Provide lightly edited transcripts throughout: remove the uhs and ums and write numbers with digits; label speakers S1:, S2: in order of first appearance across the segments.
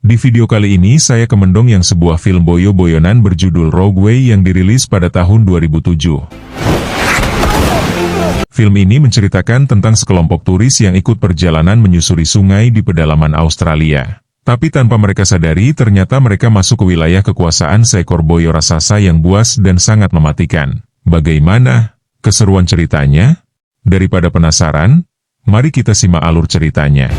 S1: Di video kali ini saya kemendong yang sebuah film boyo-boyonan berjudul Rogue Way yang dirilis pada tahun 2007. Film ini menceritakan tentang sekelompok turis yang ikut perjalanan menyusuri sungai di pedalaman Australia. Tapi tanpa mereka sadari ternyata mereka masuk ke wilayah kekuasaan seekor boyo raksasa yang buas dan sangat mematikan. Bagaimana keseruan ceritanya? Daripada penasaran, mari kita simak alur ceritanya.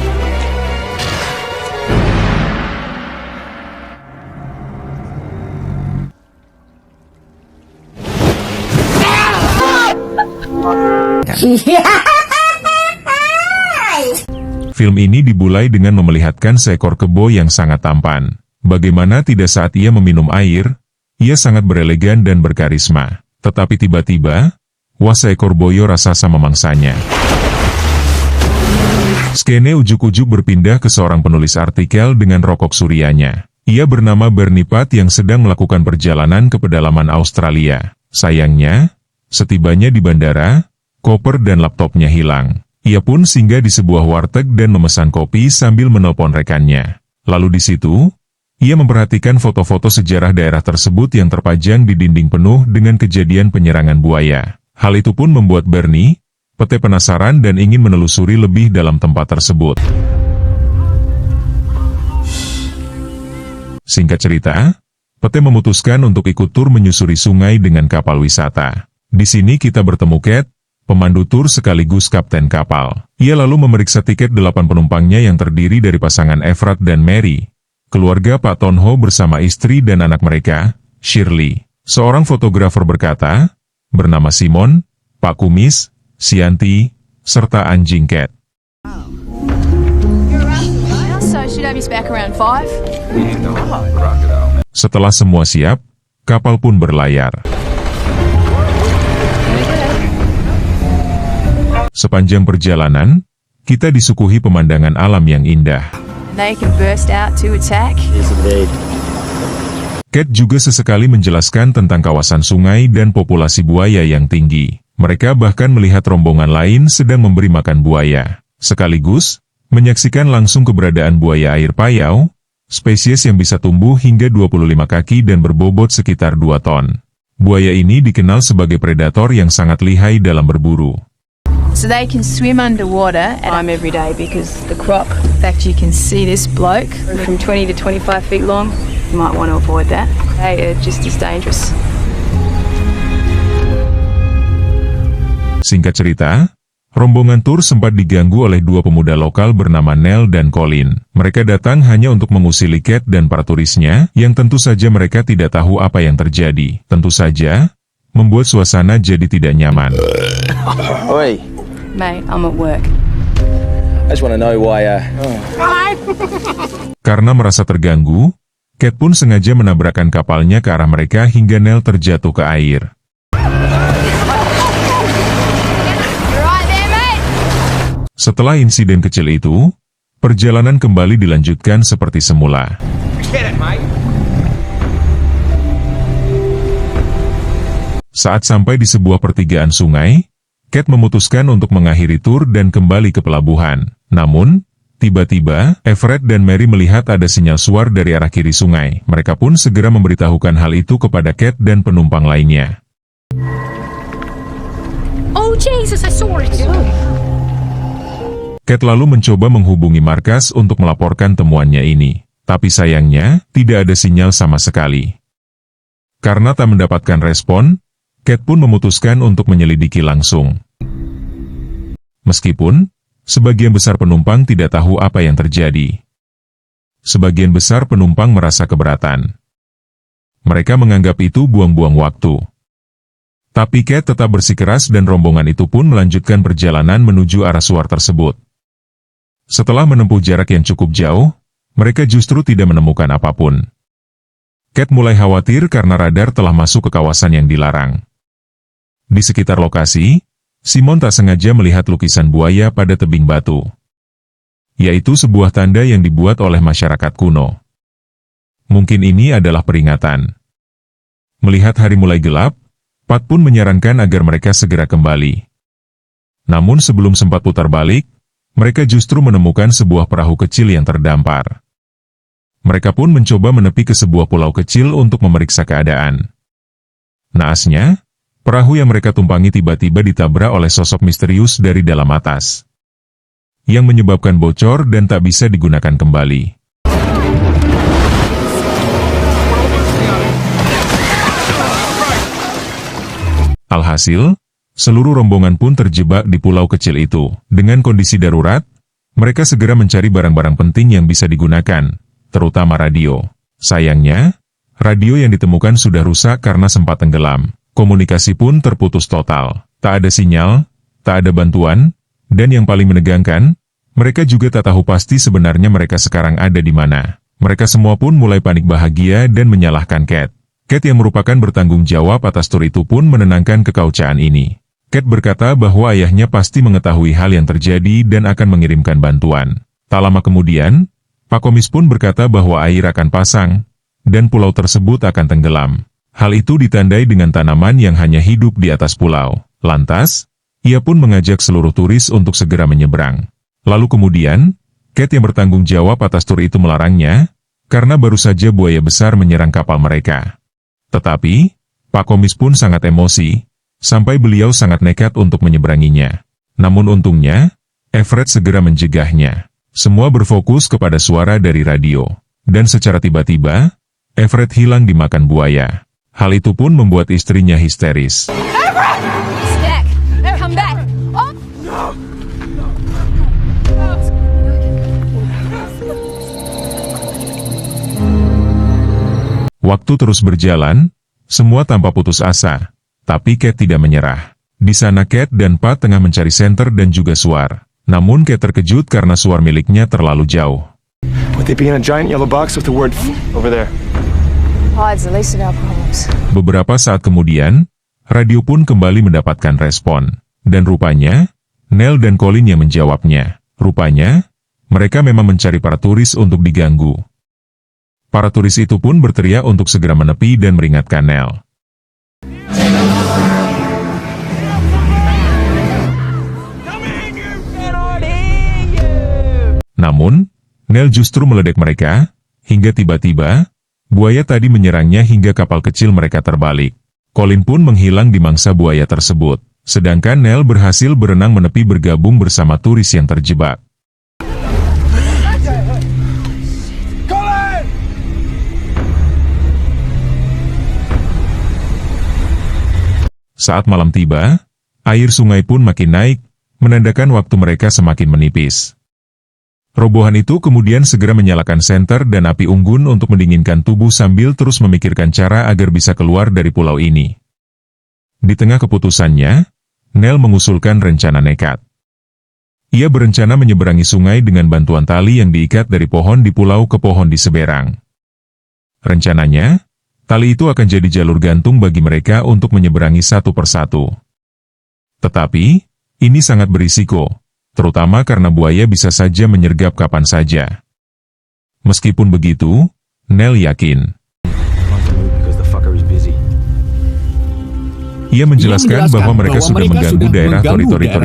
S1: Film ini dimulai dengan memelihatkan seekor kebo yang sangat tampan. Bagaimana tidak saat ia meminum air, ia sangat berelegan dan berkarisma. Tetapi tiba-tiba, seekor boyo raksasa memangsanya. Skene ujuk-ujuk berpindah ke seorang penulis artikel dengan rokok surianya. Ia bernama Bernie Pat yang sedang melakukan perjalanan ke pedalaman Australia. Sayangnya, setibanya di bandara, koper dan laptopnya hilang. Ia pun singgah di sebuah warteg dan memesan kopi sambil menelpon rekannya. Lalu di situ, ia memperhatikan foto-foto sejarah daerah tersebut yang terpajang di dinding penuh dengan kejadian penyerangan buaya. Hal itu pun membuat Bernie, Pete penasaran dan ingin menelusuri lebih dalam tempat tersebut. Singkat cerita, Pete memutuskan untuk ikut tur menyusuri sungai dengan kapal wisata. Di sini kita bertemu Kate, pemandu tur sekaligus kapten kapal. Ia lalu memeriksa tiket 8 penumpangnya yang terdiri dari pasangan Efrat dan Mary, keluarga Pak Tonho bersama istri dan anak mereka, Shirley. Seorang fotografer berkata, bernama Simon, Pak Kumis, Sianti, serta anjing Cat. Setelah semua siap, kapal pun berlayar. Sepanjang perjalanan, kita disuguhi pemandangan alam yang indah. Kate juga sesekali menjelaskan tentang kawasan sungai dan populasi buaya yang tinggi. Mereka bahkan melihat rombongan lain sedang memberi makan buaya. Sekaligus, menyaksikan langsung keberadaan buaya air payau, spesies yang bisa tumbuh hingga 25 kaki dan berbobot sekitar 2 ton. Buaya ini dikenal sebagai predator yang sangat lihai dalam berburu.
S2: So they can swim underwater and I'm every day because the crop, in fact you can see this bloke from 20 to 25 feet long, you might want to avoid that. They are just as dangerous.
S1: Singkat cerita, rombongan tur sempat diganggu oleh 2 pemuda lokal bernama Nell dan Colin. Mereka datang hanya untuk mengusili Kate dan para turisnya, yang tentu saja mereka tidak tahu apa yang terjadi. Tentu saja, membuat suasana jadi tidak nyaman.
S3: Oi.
S2: Mate, I'm at work.
S3: I just want to know why.
S1: Karena merasa terganggu, Kate pun sengaja menabrakkan kapalnya ke arah mereka hingga Nell terjatuh ke air. Setelah insiden kecil itu, perjalanan kembali dilanjutkan seperti semula. Saat sampai di sebuah pertigaan sungai, Kate memutuskan untuk mengakhiri tur dan kembali ke pelabuhan. Namun, tiba-tiba, Everett dan Mary melihat ada sinyal suar dari arah kiri sungai. Mereka pun segera memberitahukan hal itu kepada Kate dan penumpang lainnya.
S4: Oh Jesus, I saw it.
S1: Kate lalu mencoba menghubungi markas untuk melaporkan temuannya ini. Tapi sayangnya, tidak ada sinyal sama sekali. Karena tak mendapatkan respon, Kate pun memutuskan untuk menyelidiki langsung. Meskipun, sebagian besar penumpang tidak tahu apa yang terjadi. Sebagian besar penumpang merasa keberatan. Mereka menganggap itu buang-buang waktu. Tapi Kate tetap bersikeras dan rombongan itu pun melanjutkan perjalanan menuju arah suar tersebut. Setelah menempuh jarak yang cukup jauh, mereka justru tidak menemukan apapun. Kate mulai khawatir karena radar telah masuk ke kawasan yang dilarang. Di sekitar lokasi, Simon tak sengaja melihat lukisan buaya pada tebing batu. Yaitu sebuah tanda yang dibuat oleh masyarakat kuno. Mungkin ini adalah peringatan. Melihat hari mulai gelap, Pat pun menyarankan agar mereka segera kembali. Namun sebelum sempat putar balik, mereka justru menemukan sebuah perahu kecil yang terdampar. Mereka pun mencoba menepi ke sebuah pulau kecil untuk memeriksa keadaan. Naasnya, perahu yang mereka tumpangi tiba-tiba ditabrak oleh sosok misterius dari dalam atas, yang menyebabkan bocor dan tak bisa digunakan kembali. Alhasil, seluruh rombongan pun terjebak di pulau kecil itu. Dengan kondisi darurat, mereka segera mencari barang-barang penting yang bisa digunakan, terutama radio. Sayangnya, radio yang ditemukan sudah rusak karena sempat tenggelam. Komunikasi pun terputus total. Tak ada sinyal, tak ada bantuan, dan yang paling menegangkan, mereka juga tak tahu pasti sebenarnya mereka sekarang ada di mana. Mereka semua pun mulai panik bahagia dan menyalahkan Kate. Kate yang merupakan bertanggung jawab atas tur itu pun menenangkan kekaucaan ini. Kate berkata bahwa ayahnya pasti mengetahui hal yang terjadi dan akan mengirimkan bantuan. Tak lama kemudian, Pak Komis pun berkata bahwa air akan pasang, dan pulau tersebut akan tenggelam. Hal itu ditandai dengan tanaman yang hanya hidup di atas pulau. Lantas, ia pun mengajak seluruh turis untuk segera menyeberang. Lalu kemudian, Kate yang bertanggung jawab atas tur itu melarangnya, karena baru saja buaya besar menyerang kapal mereka. Tetapi, Pak Komis pun sangat emosi, sampai beliau sangat nekat untuk menyeberanginya. Namun untungnya, Everett segera mencegahnya. Semua berfokus kepada suara dari radio. Dan secara tiba-tiba, Everett hilang dimakan buaya. Hal itu pun membuat istrinya histeris.
S4: Everett! Stack! Come back! Oh! No!
S1: Waktu terus berjalan, semua tanpa putus asa. Tapi Kate tidak menyerah. Di sana Kate dan Pat tengah mencari senter dan juga suar. Namun Kate terkejut karena suar miliknya terlalu jauh.
S5: Would they be in a giant yellow box with the word over there?
S2: Hides the least of our problems.
S1: Beberapa saat kemudian, radio pun kembali mendapatkan respon. Dan rupanya, Nell dan Colin yang menjawabnya. Rupanya, mereka memang mencari para turis untuk diganggu. Para turis itu pun berteriak untuk segera menepi dan meringatkan Nell. Namun, Nell justru meledek mereka, hingga tiba-tiba, buaya tadi menyerangnya hingga kapal kecil mereka terbalik. Colin pun menghilang di mangsa buaya tersebut, sedangkan Nell berhasil berenang menepi bergabung bersama turis yang terjebak. Saat malam tiba, air sungai pun makin naik, menandakan waktu mereka semakin menipis. Robohan itu kemudian segera menyalakan senter dan api unggun untuk mendinginkan tubuh sambil terus memikirkan cara agar bisa keluar dari pulau ini. Di tengah keputusannya, Nell mengusulkan rencana nekat. Ia berencana menyeberangi sungai dengan bantuan tali yang diikat dari pohon di pulau ke pohon di seberang. Rencananya, tali itu akan jadi jalur gantung bagi mereka untuk menyeberangi satu persatu. Tetapi, ini sangat berisiko, terutama karena buaya bisa saja menyergap kapan saja. Meskipun begitu, Nell yakin. Ia menjelaskan bahwa mereka sudah mengganggu daerah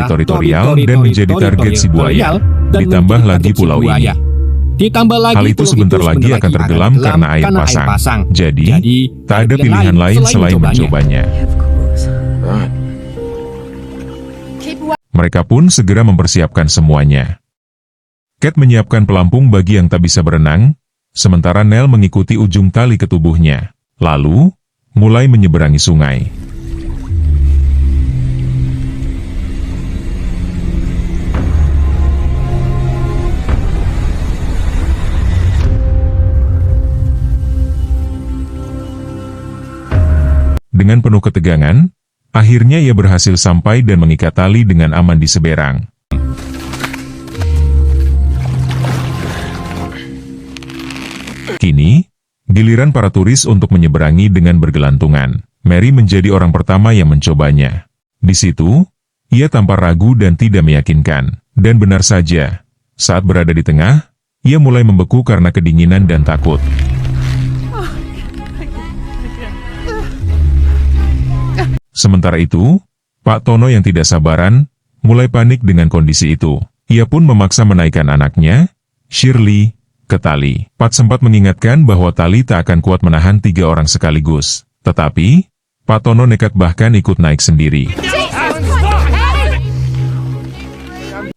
S1: teritorial dan menjadi target si buaya, ditambah lagi pulau ini. Hal itu sebentar lagi akan tenggelam karena air pasang. Jadi, tak ada pilihan lain selain mencobanya. Mereka pun segera mempersiapkan semuanya. Kate menyiapkan pelampung bagi yang tak bisa berenang, sementara Nell mengikuti ujung tali ke tubuhnya. Lalu, mulai menyeberangi sungai. Dengan penuh ketegangan, akhirnya ia berhasil sampai dan mengikat tali dengan aman di seberang. Kini, giliran para turis untuk menyeberangi dengan bergelantungan. Mary menjadi orang pertama yang mencobanya. Di situ, ia tampak ragu dan tidak meyakinkan. Dan benar saja, saat berada di tengah, ia mulai membeku karena kedinginan dan takut. Sementara itu, Pak Tono yang tidak sabaran, mulai panik dengan kondisi itu. Ia pun memaksa menaikkan anaknya, Shirley, ke tali. Pat sempat mengingatkan bahwa tali tak akan kuat menahan 3 orang sekaligus. Tetapi, Pak Tono nekat bahkan ikut naik sendiri.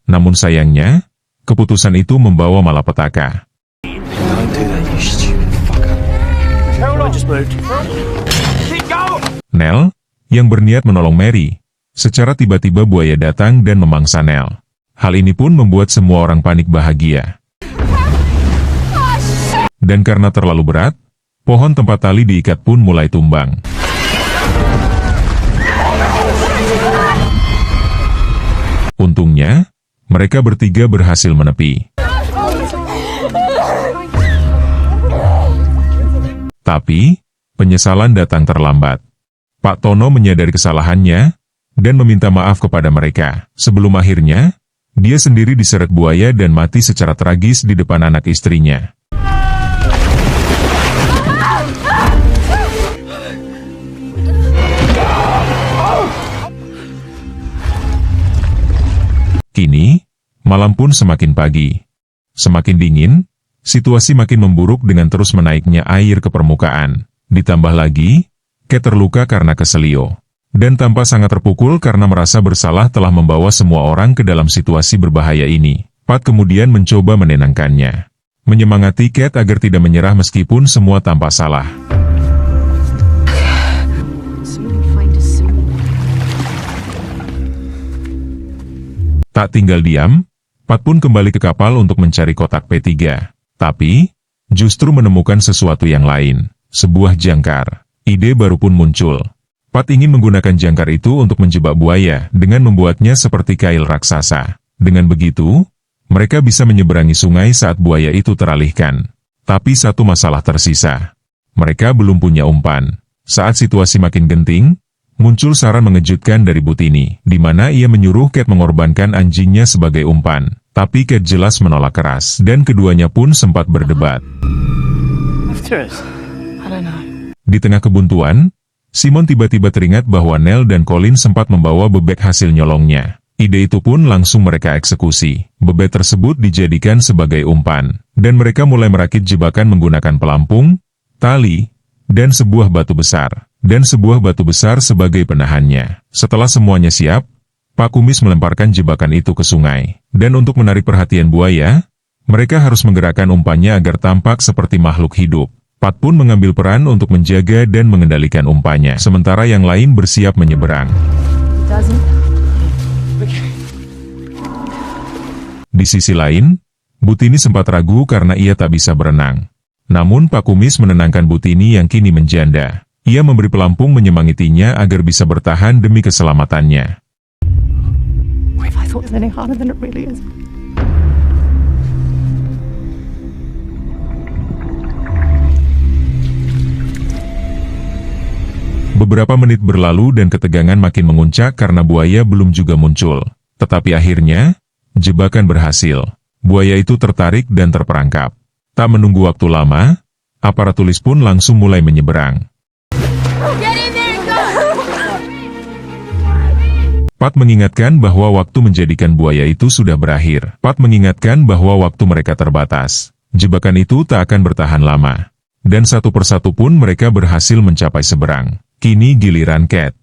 S1: Namun sayangnya, keputusan itu membawa malapetaka.
S3: Don't do that, you stupid fucker.
S5: I just moved.
S1: Nell, yang berniat menolong Mary, secara tiba-tiba buaya datang dan memangsa Nell. Hal ini pun membuat semua orang panik bahagia. Dan karena terlalu berat, pohon tempat tali diikat pun mulai tumbang. Untungnya, mereka bertiga berhasil menepi. Tapi, penyesalan datang terlambat. Pak Tono menyadari kesalahannya dan meminta maaf kepada mereka. Sebelum akhirnya, dia sendiri diseret buaya dan mati secara tragis di depan anak istrinya. Kini, malam pun semakin pagi. Semakin dingin, situasi makin memburuk dengan terus menaiknya air ke permukaan. Ditambah lagi, Kate terluka karena keselio. Dan tampak sangat terpukul karena merasa bersalah telah membawa semua orang ke dalam situasi berbahaya ini. Pat kemudian mencoba menenangkannya. Menyemangati Kate agar tidak menyerah meskipun semua tanpa salah. Tak tinggal diam, Pat pun kembali ke kapal untuk mencari kotak P3. Tapi, justru menemukan sesuatu yang lain. Sebuah jangkar. Ide baru pun muncul. Pat ingin menggunakan jangkar itu untuk menjebak buaya dengan membuatnya seperti kail raksasa. Dengan begitu, mereka bisa menyeberangi sungai saat buaya itu teralihkan. Tapi satu masalah tersisa. Mereka belum punya umpan. Saat situasi makin genting, muncul saran mengejutkan dari Butini, di mana ia menyuruh Kate mengorbankan anjingnya sebagai umpan. Tapi Kate jelas menolak keras, dan keduanya pun sempat berdebat. Di tengah kebuntuan, Simon tiba-tiba teringat bahwa Nell dan Colin sempat membawa bebek hasil nyolongnya. Ide itu pun langsung mereka eksekusi. Bebek tersebut dijadikan sebagai umpan, dan mereka mulai merakit jebakan menggunakan pelampung, tali, dan sebuah batu besar sebagai penahannya. Setelah semuanya siap, Pak Kumis melemparkan jebakan itu ke sungai. Dan untuk menarik perhatian buaya, mereka harus menggerakkan umpannya agar tampak seperti makhluk hidup. Pat pun mengambil peran untuk menjaga dan mengendalikan umpannya, sementara yang lain bersiap menyeberang. Di sisi lain, Butini sempat ragu karena ia tak bisa berenang. Namun Pak Kumis menenangkan Butini yang kini menjanda. Ia memberi pelampung menyemangatinya agar bisa bertahan demi keselamatannya. Beberapa menit berlalu dan ketegangan makin menguncak karena buaya belum juga muncul. Tetapi akhirnya, jebakan berhasil. Buaya itu tertarik dan terperangkap. Tak menunggu waktu lama, aparat tulis pun langsung mulai menyeberang. Pat mengingatkan bahwa waktu menjadikan buaya itu sudah berakhir. Pat mengingatkan bahwa waktu mereka terbatas. Jebakan itu tak akan bertahan lama. Dan satu persatu pun mereka berhasil mencapai seberang. Kini giliran Kate.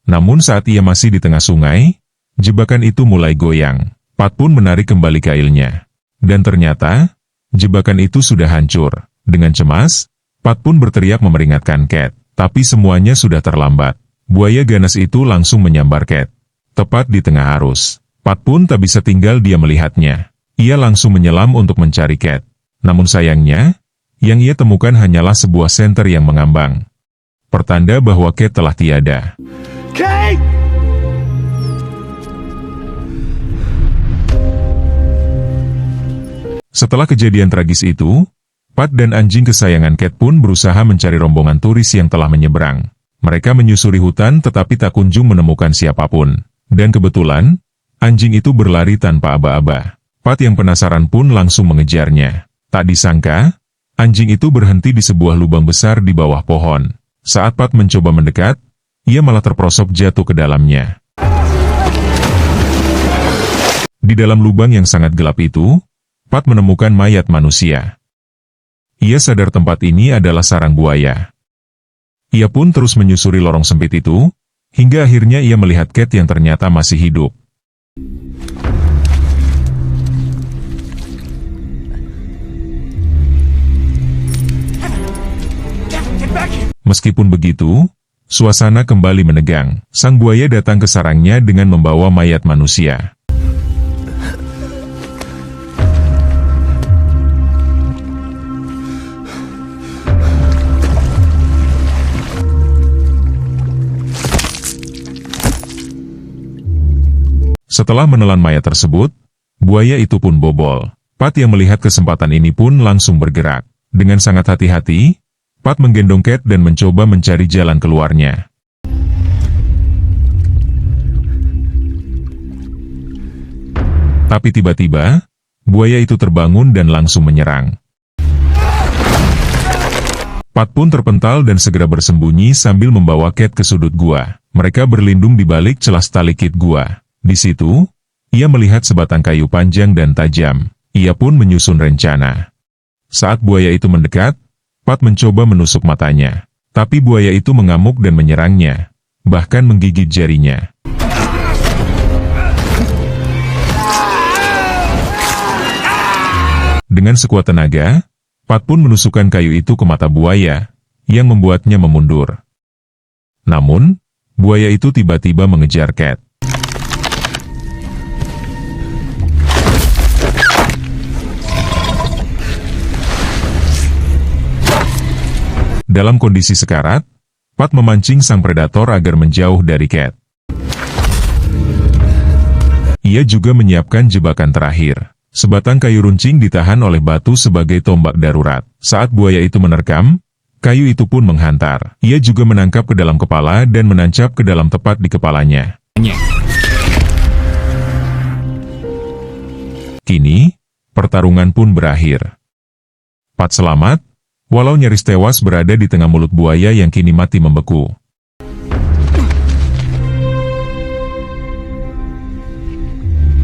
S1: Namun saat ia masih di tengah sungai, jebakan itu mulai goyang. Pat pun menarik kembali kailnya. Dan ternyata, jebakan itu sudah hancur. Dengan cemas, Pat pun berteriak memperingatkan Kate. Tapi semuanya sudah terlambat. Buaya ganas itu langsung menyambar Kate. Tepat di tengah arus. Pat pun tak bisa tinggal dia melihatnya. Ia langsung menyelam untuk mencari Kate. Namun sayangnya, yang ia temukan hanyalah sebuah senter yang mengambang. Pertanda bahwa Kate telah tiada.
S5: Kate!
S1: Setelah kejadian tragis itu, Pat dan anjing kesayangan Kate pun berusaha mencari rombongan turis yang telah menyeberang. Mereka menyusuri hutan tetapi tak kunjung menemukan siapapun. Dan kebetulan, anjing itu berlari tanpa aba-aba. Pat yang penasaran pun langsung mengejarnya. Tak disangka, anjing itu berhenti di sebuah lubang besar di bawah pohon. Saat Pat mencoba mendekat, ia malah terperosok jatuh ke dalamnya. Di dalam lubang yang sangat gelap itu, Pat menemukan mayat manusia. Ia sadar tempat ini adalah sarang buaya. Ia pun terus menyusuri lorong sempit itu, hingga akhirnya ia melihat Kate yang ternyata masih hidup. Meskipun begitu, suasana kembali menegang. Sang buaya datang ke sarangnya dengan membawa mayat manusia. Setelah menelan mayat tersebut, buaya itu pun bobol. Pat yang melihat kesempatan ini pun langsung bergerak. Dengan sangat hati-hati, Pat menggendong Kate dan mencoba mencari jalan keluarnya. Tapi tiba-tiba, buaya itu terbangun dan langsung menyerang. Pat pun terpental dan segera bersembunyi sambil membawa Kate ke sudut gua. Mereka berlindung di balik celah stalaktit gua. Di situ, ia melihat sebatang kayu panjang dan tajam. Ia pun menyusun rencana. Saat buaya itu mendekat, Pat mencoba menusuk matanya. Tapi buaya itu mengamuk dan menyerangnya, bahkan menggigit jarinya. Dengan sekuat tenaga, Pat pun menusukkan kayu itu ke mata buaya, yang membuatnya memundur. Namun, buaya itu tiba-tiba mengejar Kate. Dalam kondisi sekarat, Pat memancing sang predator agar menjauh dari Kate. Ia juga menyiapkan jebakan terakhir. Sebatang kayu runcing ditahan oleh batu sebagai tombak darurat. Saat buaya itu menerkam, kayu itu pun menghantar. Ia juga menangkap ke dalam kepala dan menancap ke dalam tepat di kepalanya. Kini, pertarungan pun berakhir. Pat selamat, walau nyaris tewas berada di tengah mulut buaya yang kini mati membeku.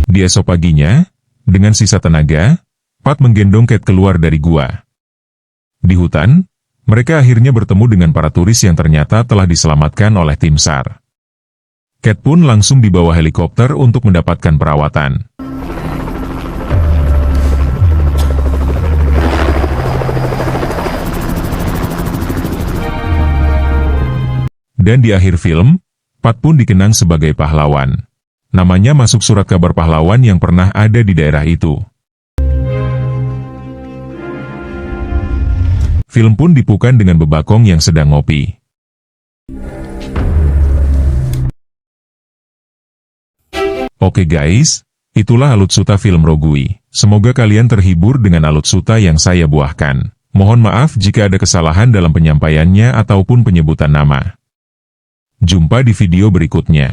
S1: Di esok paginya, dengan sisa tenaga, Pat menggendong Kate keluar dari gua. Di hutan, mereka akhirnya bertemu dengan para turis yang ternyata telah diselamatkan oleh tim SAR. Kate pun langsung dibawa helikopter untuk mendapatkan perawatan. Dan di akhir film, Pat pun dikenang sebagai pahlawan. Namanya masuk surat kabar pahlawan yang pernah ada di daerah itu. Film pun dipukan dengan bebakong yang sedang ngopi. Oke guys, itulah Alutsuta film Rogui. Semoga kalian terhibur dengan Alutsuta yang saya buahkan. Mohon maaf jika ada kesalahan dalam penyampaiannya ataupun penyebutan nama. Jumpa di video berikutnya.